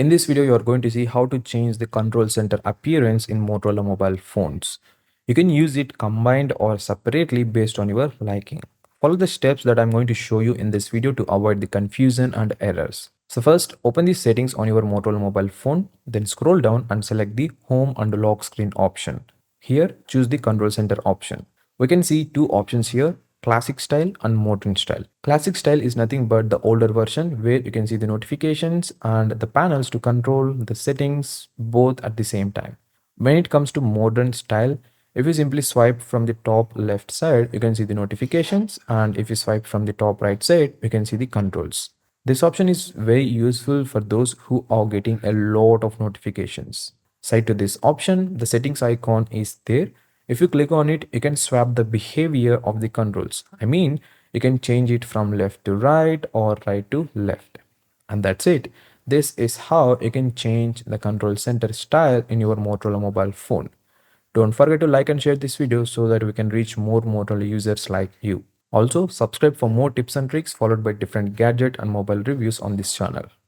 In this video, you are going to see how to change the control center appearance in Motorola mobile phones. You can use it combined or separately based on your liking. Follow the steps that I'm going to show you in this video to avoid the confusion and errors. So first, open the settings on your Motorola mobile phone, then scroll down and select the Home and Lock Screen option. Here, choose the control center option. We can see two options here, classic style and modern style. Classic style is nothing but the older version where you can see the notifications and the panels to control the settings both at the same time. When it comes to modern style, if you simply swipe from the top left side, you can see the notifications, and if you swipe from the top right side, you can see the controls. This option is very useful for those who are getting a lot of notifications. Side to this option, the settings icon is there. If you click on it, you can swap the behavior of the controls. I mean, you can change it from left to right or right to left. And that's it. This is how you can change the control center style in your Motorola mobile phone. Don't forget to like and share this video so that we can reach more Motorola users like you. Also, subscribe for more tips and tricks followed by different gadget and mobile reviews on this channel.